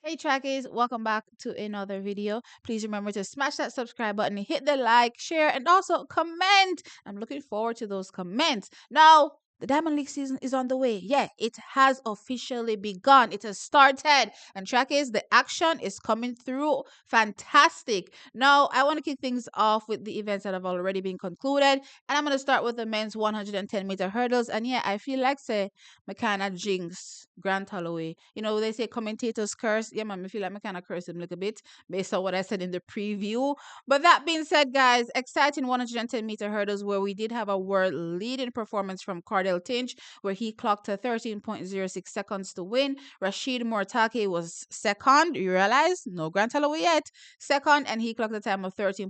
Hey trackies, welcome back to another video. Please remember to smash that subscribe button, hit the like, share, and also comment. I'm looking forward to those comments. Now, the Diamond League season is on the way. Yeah, it has officially begun. It has started. And trackies, the action is coming through. Fantastic. Now, I want to kick things off with the events that have already been concluded. And I'm going to start with the men's 110-meter hurdles. And yeah, I feel like, say, me kind of jinx Grant Holloway. You know, they say commentators curse. Yeah, man, I feel like I kind of curse him a little bit based on what I said in the preview. But that being said, guys, exciting 110-meter hurdles where we did have a world leading performance from Cardell Tinch, where he clocked a 13.06 seconds to win. Rashid Mortake was second. You realize? No Grant Holloway yet. Second, and he clocked a time of 13.14.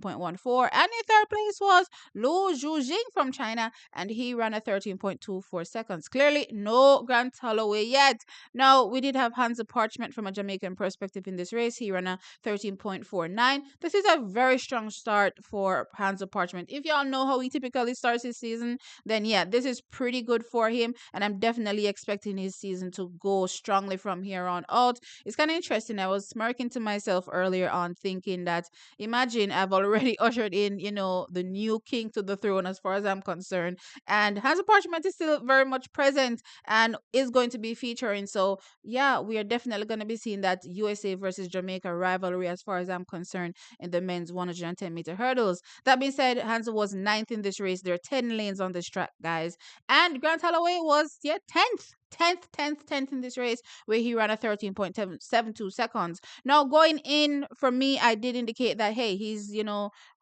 And in third place was Lu Zhujing from China, and he ran a 13.24 seconds. Clearly, no Grant Holloway yet. Now, we did have Hansa Parchment from a Jamaican perspective in this race. He ran a 13.49. This is a very strong start for Hansa Parchment. If y'all know how he typically starts his season, then yeah, this is pretty good for him. And I'm definitely expecting his season to go strongly from here on out. It's kind of interesting. I was smirking to myself earlier on thinking that imagine I've already ushered in, the new king to the throne as far as I'm concerned. And Hansa Parchment is still very much present and is going to be featuring. So yeah, we are definitely going to be seeing that USA versus Jamaica rivalry as far as I'm concerned in the men's 110-meter hurdles. That being said, Hansa was ninth in this race. There are 10 lanes on this track, guys. And Grant Holloway was 10th in this race, where he ran a 13.72 seconds. Now, going in for me, I did indicate that, hey, he's,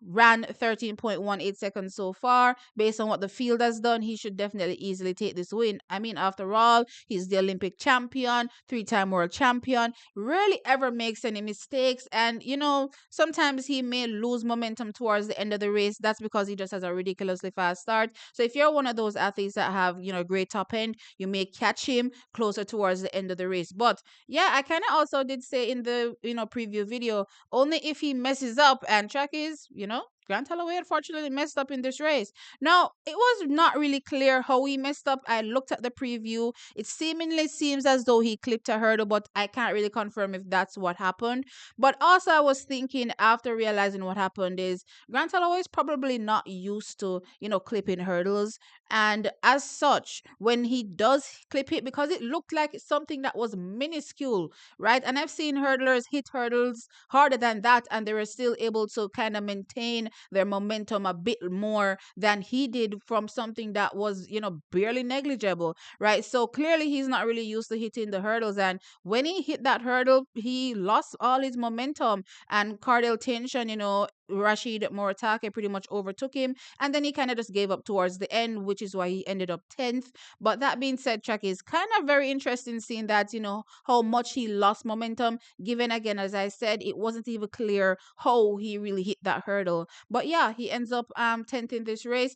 ran 13.18 seconds so far. Based on what the field has done, he should definitely easily take this win. I mean, after all, he's the Olympic champion, three-time world champion, rarely ever makes any mistakes. And, sometimes he may lose momentum towards the end of the race. That's because he just has a ridiculously fast start. So if you're one of those athletes that have, great top end, you may catch him closer towards the end of the race. But yeah, I kind of also did say in the, preview video, only if he messes up, and track is, Grant Holloway unfortunately messed up in this race. Now, it was not really clear how he messed up. I looked at the preview. It seemingly seems as though he clipped a hurdle, but I can't really confirm if that's what happened. But also, I was thinking after realizing what happened is Grant Holloway is probably not used to, clipping hurdles. And as such, when he does clip it, because it looked like something that was minuscule, right? And I've seen hurdlers hit hurdles harder than that, and they were still able to kind of maintain their momentum a bit more than he did from something that was, barely negligible, right? So clearly he's not really used to hitting the hurdles. And when he hit that hurdle, he lost all his momentum. And Cardell Tension, Rashid Moritake pretty much overtook him, and then he kind of just gave up towards the end, which is why he ended up 10th. But that being said, track is kind of very interesting seeing that, how much he lost momentum, given again, as I said, it wasn't even clear how he really hit that hurdle. But yeah, he ends up 10th in this race.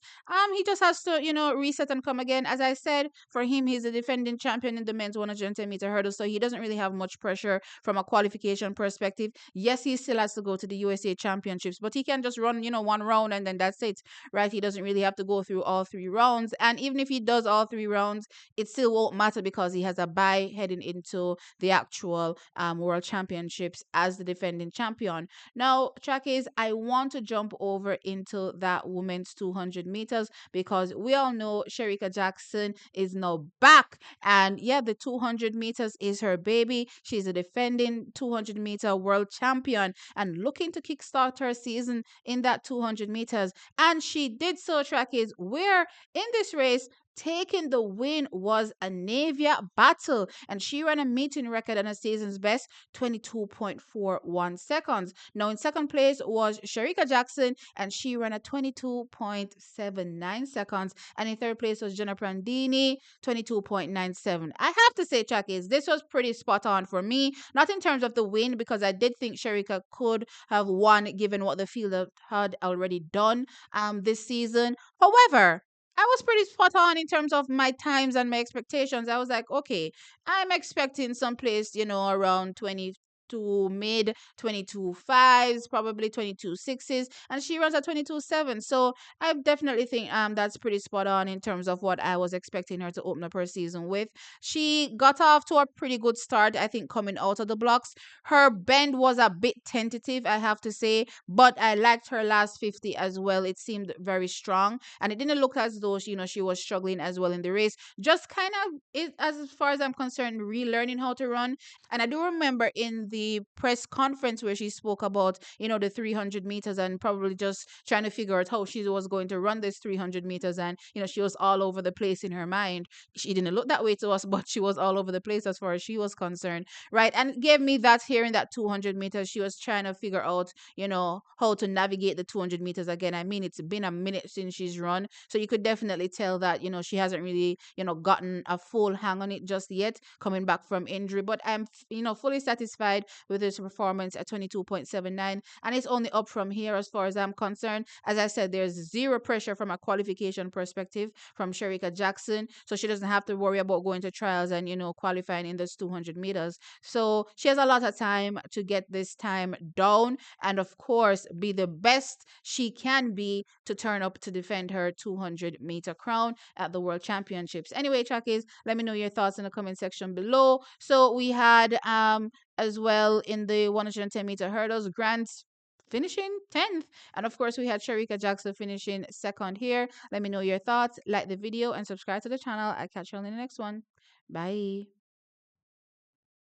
He just has to, reset and come again. As I said, for him, he's a defending champion in the men's 110-meter hurdle, so he doesn't really have much pressure from a qualification perspective. Yes, he still has to go to the USA Championships, but he can just run, one round and then that's it, right? He doesn't really have to go through all three rounds. And even if he does all three rounds, it still won't matter because he has a bye heading into the actual World Championships as the defending champion. Now, trackies, I want to jump over into that women's 200 meters because we all know Shericka Jackson is now back. And yeah, the 200 meters is her baby. She's a defending 200-meter world champion and looking to kickstart her season in that 200 meters. And she did so, trackies, where in this race, taking the win was a Navia Battle, and she ran a meeting record and a season's best 22.41 seconds. Now, in second place was Shericka Jackson, and she ran a 22.79 seconds. And in third place was Jenna Prandini, 22.97. I have to say, Chakis, this was pretty spot on for me. Not in terms of the win, because I did think Shericka could have won given what the field had already done this season. However, I was pretty spot on in terms of my times and my expectations. I was like, okay, I'm expecting someplace, around 20, 22 mid, 22 fives, probably 22 sixes, and she runs at 22 sevens. So I definitely think that's pretty spot on in terms of what I was expecting her to open up her season with. She got off to a pretty good start, I think, coming out of the blocks. Her bend was a bit tentative, I have to say, but I liked her last 50 as well. It seemed very strong, and it didn't look as though she was struggling as well in the race. Just kind of, as far as I'm concerned, relearning how to run. And I do remember in the press conference where she spoke about, the 300 meters and probably just trying to figure out how she was going to run this 300 meters. And, she was all over the place in her mind. She didn't look that way to us, but she was all over the place as far as she was concerned. Right. And it gave me that here in that 200 meters. She was trying to figure out, how to navigate the 200 meters again. I mean, it's been a minute since she's run. So you could definitely tell that, she hasn't really, gotten a full hang on it just yet, coming back from injury. But I'm, fully satisfied with his performance at 22.79. And it's only up from here as far as I'm concerned. As I said, there's zero pressure from a qualification perspective from Shericka Jackson. So she doesn't have to worry about going to trials and, qualifying in this 200 meters. So she has a lot of time to get this time down and, of course, be the best she can be to turn up to defend her 200-meter crown at the World Championships. Anyway, Trackies, let me know your thoughts in the comment section below. So we had as well in the 110-meter hurdles, Grant finishing 10th. And of course, we had Shericka Jackson finishing second here. Let me know your thoughts, like the video, and subscribe to the channel. I'll catch you on in the next one. Bye.